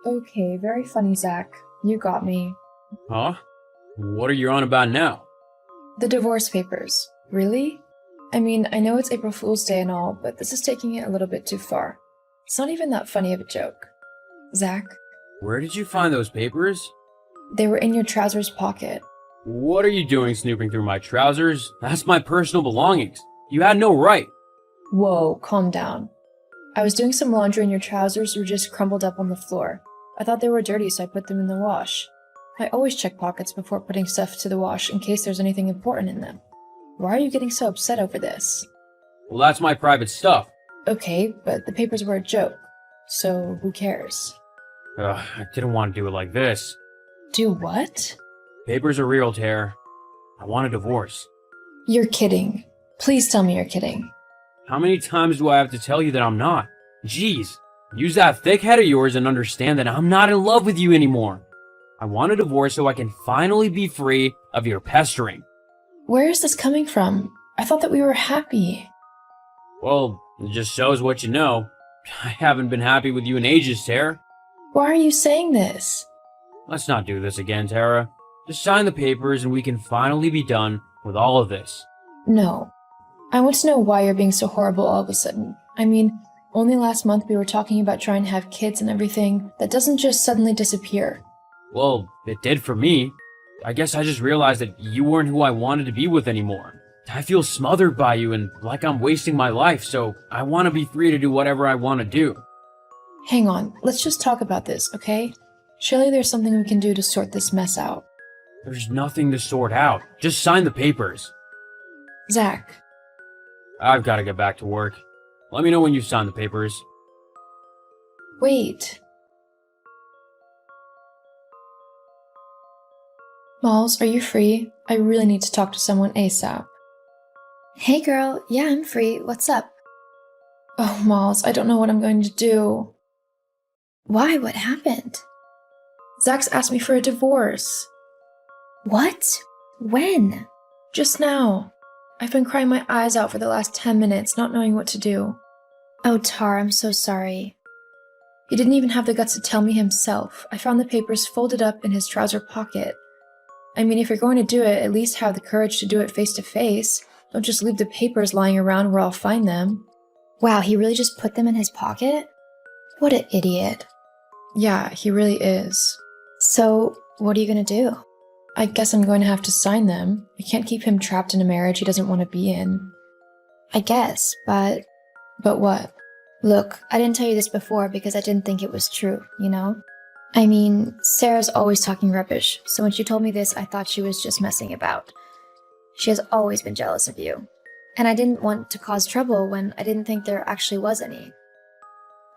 Okay, very funny, Zach. You got me. Huh? What are you on about now? The divorce papers. Really? I mean, I know it's April Fool's Day and all, but this is taking it a little bit too far. It's not even that funny of a joke. Zach, Where did you find those papers? they were in your trousers pocket. What are you doing snooping through my trousers? That's my personal belongings. You had no right. Whoa, calm down. I was doing some laundry and your trousers were just crumpled up on the floor. I thought they were dirty, so I put them in the wash. I always check pockets before putting stuff to the wash in case there's anything important in them. Why are you getting so upset over this? Well, that's my private stuff. Okay, but the papers were a joke, so who cares? I didn't want to do it like this. Do what? Papers are real, Tara. I want a divorce. You're kidding. Please tell me you're kidding. How many times do I have to tell you that I'm not? Jeez, use that thick head of yours and understand that I'm not in love with you anymore. I want a divorce so I can finally be free of your pestering. Where is this coming from? I thought that we were happy. Well, it just shows what you know. I haven't been happy with you in ages, Tara. Why are you saying this? Let's not do this again, Tara. Just sign the papers and we can finally be done with all of this. No. I want to know why you're being so horrible all of a sudden. I mean, only last month we were talking about trying to have kids and everything. That doesn't just suddenly disappear. Well, it did for me. I guess I just realized that you weren't who I wanted to be with anymore. I feel smothered by you and like I'm wasting my life, so I want to be free to do whatever I want to do. Hang on, let's just talk about this, okay? Surely there's something we can do to sort this mess out. There's nothing to sort out. Just sign the papers. Zach, I've got to get back to work. Let me know when you sign the papers. wait. Malls, are you free? I really need to talk to someone ASAP. Hey girl, yeah, I'm free. What's up? Oh, Malls, I don't know what I'm going to do. Why? What happened? Zach's asked me for a divorce. What? When? Just now. I've been crying my eyes out for the last 10 minutes, not knowing what to do. Oh, Tar, I'm so sorry. He didn't even have the guts to tell me himself. I found the papers folded up in his trouser pocket. I mean, if you're going to do it, at least have the courage to do it face to face. Don't just leave the papers lying around where I'll find them. Wow, he really just put them in his pocket? What an idiot. Yeah, he really is. So, what are you gonna do? I guess I'm going to have to sign them. I can't keep him trapped in a marriage he doesn't want to be in. I guess, but But what? look, I didn't tell you this before because I didn't think it was true, you know? I mean, Sarah's always talking rubbish, so when she told me this, I thought she was just messing about. She has always been jealous of you. And I didn't want to cause trouble when I didn't think there actually was any.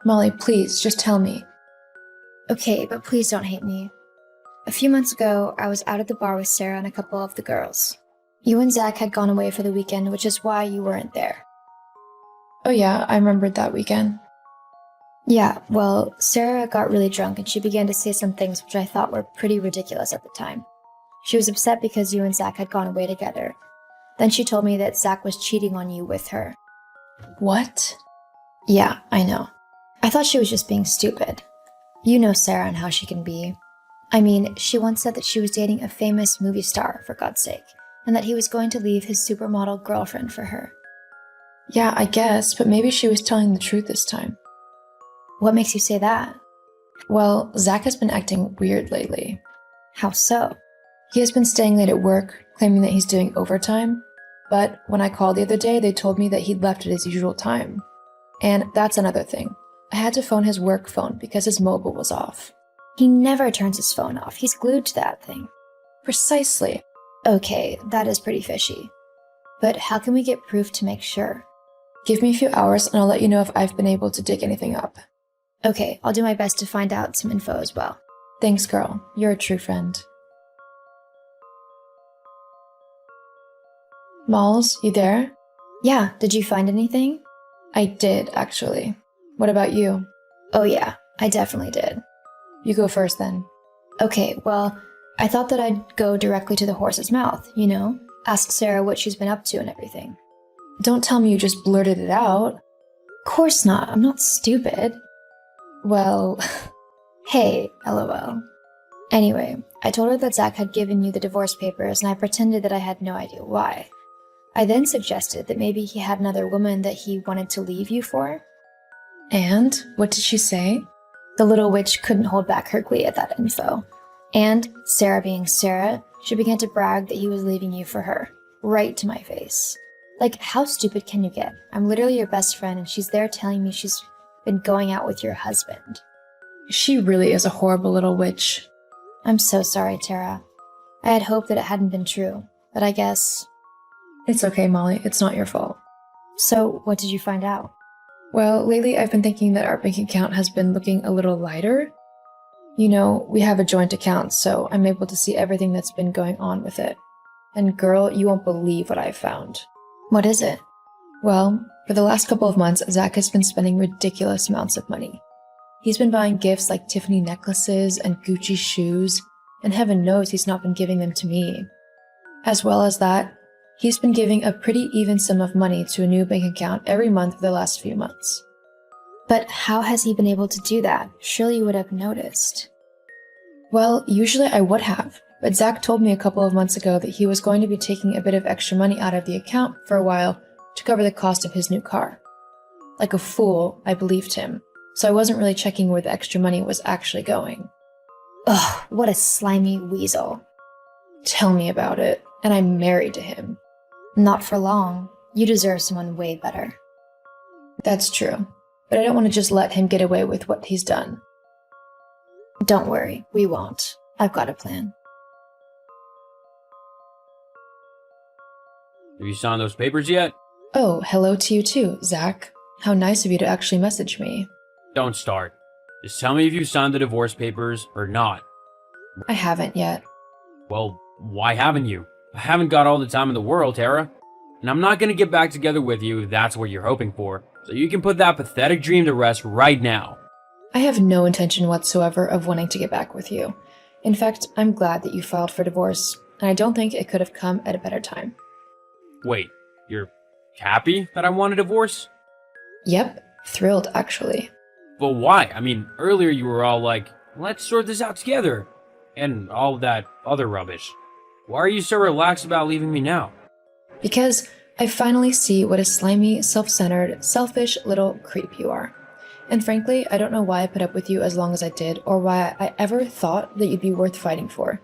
Molly, please, just tell me. Okay, but please don't hate me. A few months ago, I was out at the bar with Sarah and a couple of the girls. You and Zach had gone away for the weekend, which is why you weren't there. Oh yeah, I remembered that weekend. Yeah, well, Sarah got really drunk and she began to say some things which I thought were pretty ridiculous at the time. She was upset because you and Zach had gone away together. Then she told me that Zach was cheating on you with her. What? Yeah, I know. I thought she was just being stupid. You know Sarah and how she can be. I mean, she once said that she was dating a famous movie star, for God's sake, and that he was going to leave his supermodel girlfriend for her. Yeah, I guess, but maybe she was telling the truth this time. What makes you say that? Well, Zach has been acting weird lately. How so? He has been staying late at work, claiming that he's doing overtime. But when I called the other day, they told me that he'd left at his usual time. And that's another thing. I had to phone his work phone because his mobile was off. He never turns his phone off. He's glued to that thing. Precisely. Okay, that is pretty fishy. But how can we get proof to make sure? Give me a few hours and I'll let you know if I've been able to dig anything up. Okay, I'll do my best to find out some info as well. Thanks, girl. You're a true friend. Malls, you there? Yeah, did you find anything? I did, actually. What about you? Oh yeah, I definitely did. You go first then. Okay, well, I thought that I'd go directly to the horse's mouth, you know? Ask Sarah what she's been up to and everything. Don't tell me you just blurted it out. Of course not, I'm not stupid. Well, Hey, lol. Anyway, I told her that Zach had given you the divorce papers and I pretended that I had no idea why. I then suggested that maybe he had another woman that he wanted to leave you for. And what did she say? The little witch couldn't hold back her glee at that info. And, Sarah being Sarah, she began to brag that he was leaving you for her. Right to my face. Like, how stupid can you get? I'm literally your best friend and she's there telling me she's been going out with your husband. She really is a horrible little witch. I'm so sorry, Tara. I had hoped that it hadn't been true, but I guess... It's okay, Molly. It's not your fault. So, what did you find out? Well, lately I've been thinking that our bank account has been looking a little lighter. You know, we have a joint account, so I'm able to see everything that's been going on with it. And girl, you won't believe what I've found. What is it? Well, for the last couple of months, Zach has been spending ridiculous amounts of money. He's been buying gifts like Tiffany necklaces and Gucci shoes, and heaven knows he's not been giving them to me. As well as that, he's been giving a pretty even sum of money to a new bank account every month for the last few months. But how has he been able to do that? Surely you would have noticed. Well, usually I would have, but Zach told me a couple of months ago that he was going to be taking a bit of extra money out of the account for a while to cover the cost of his new car. Like a fool, I believed him, so I wasn't really checking where the extra money was actually going. Ugh, what a slimy weasel. Tell me about it, and I'm married to him. Not for long. You deserve someone way better. That's true, but I don't want to just let him get away with what he's done. Don't worry, we won't. I've got a plan. Have you signed those papers yet? Oh, hello to you too, Zach. How nice of you to actually message me. Don't start. Just tell me if you signed the divorce papers or not. I haven't yet. Well, why haven't you? I haven't got all the time in the world, Tara. And I'm not gonna get back together with you if that's what you're hoping for. So you can put that pathetic dream to rest right now. I have no intention whatsoever of wanting to get back with you. In fact, I'm glad that you filed for divorce, and I don't think it could have come at a better time. Wait, you're happy that I want a divorce? Yep, thrilled actually. But why? I mean, earlier you were all like, let's sort this out together. And all that other rubbish. Why are you so relaxed about leaving me now? Because I finally see what a slimy, self-centered, selfish little creep you are. And frankly, I don't know why I put up with you as long as I did, or why I ever thought that you'd be worth fighting for.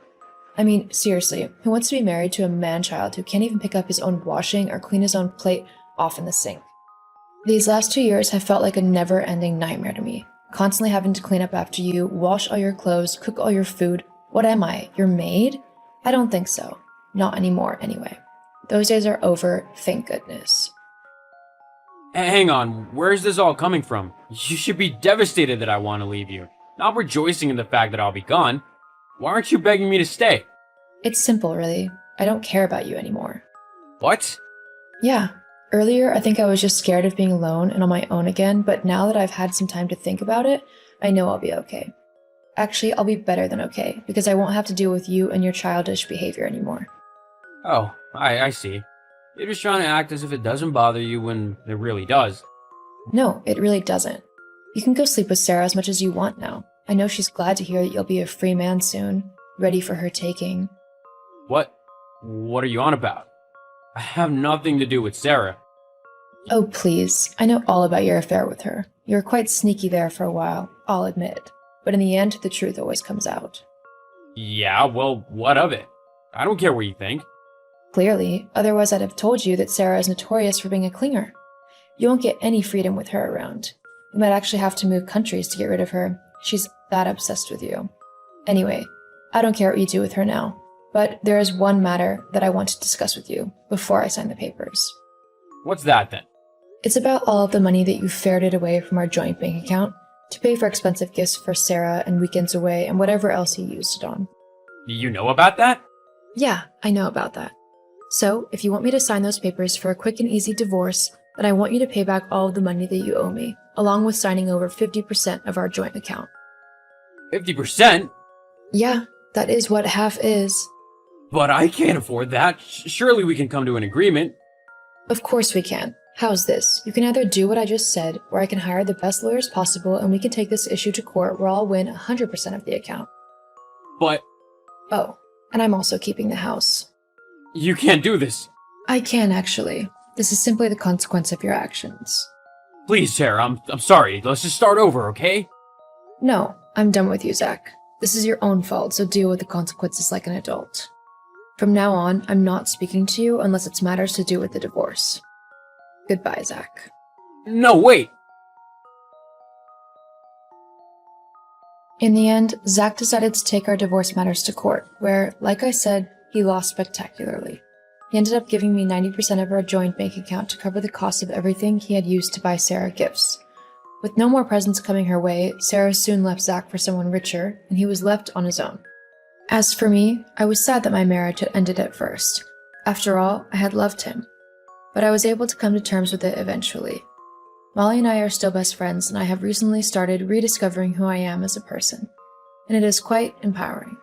I mean, seriously, who wants to be married to a man-child who can't even pick up his own washing or clean his own plate off in the sink? These last 2 years have felt like a never-ending nightmare to me. Constantly having to clean up after you, wash all your clothes, cook all your food. What am I, your maid? I don't think so. Not anymore, anyway. Those days are over, thank goodness. Hang on, where's this all coming from? You should be devastated that I want to leave you, not rejoicing in the fact that I'll be gone. Why aren't you begging me to stay? It's simple, really. I don't care about you anymore. What? Yeah. Earlier, I think I was just scared of being alone and on my own again, but now that I've had some time to think about it, I know I'll be okay. Actually, I'll be better than okay, because I won't have to deal with you and your childish behavior anymore. Oh, I see. You're just trying to act as if it doesn't bother you when it really does. No, it really doesn't. You can go sleep with Sarah as much as you want now. I know she's glad to hear that you'll be a free man soon, ready for her taking. What? What are you on about? I have nothing to do with Sarah. Oh, please. I know all about your affair with her. You were quite sneaky there for a while, I'll admit. But in the end, the truth always comes out. Yeah, well, what of it? I don't care what you think. Clearly, otherwise I'd have told you that Sarah is notorious for being a clinger. You won't get any freedom with her around. You might actually have to move countries to get rid of her. She's that obsessed with you. Anyway, I don't care what you do with her now, but there is one matter that I want to discuss with you before I sign the papers. What's that then? It's about all of the money that you ferreted away from our joint bank account to pay for expensive gifts for Sarah and weekends away and whatever else you used it on. You know about that? Yeah, I know about that. So, if you want me to sign those papers for a quick and easy divorce, then I want you to pay back all of the money that you owe me, along with signing over 50% of our joint account. 50%? Yeah, that is what half is. But I can't afford that. Surely we can come to an agreement. Of course we can. How's this? You can either do what I just said, or I can hire the best lawyers possible and we can take this issue to court where I'll win 100% of the account. But Oh, and I'm also keeping the house. you can't do this. I can, actually. This is simply the consequence of your actions. Please, Sarah, I'm sorry. Let's just start over, okay? No, I'm done with you, Zach. This is your own fault, so deal with the consequences like an adult. From now on, I'm not speaking to you unless it's matters to do with the divorce. Goodbye, Zach. No, wait. In the end, Zach decided to take our divorce matters to court, where, like I said, he lost spectacularly. He ended up giving me 90% of our joint bank account to cover the cost of everything he had used to buy Sarah gifts. With no more presents coming her way, Sarah soon left Zach for someone richer, and he was left on his own. As for me, I was sad that my marriage had ended at first. After all, I had loved him. But I was able to come to terms with it eventually. Molly and I are still best friends, and I have recently started rediscovering who I am as a person. And it is quite empowering.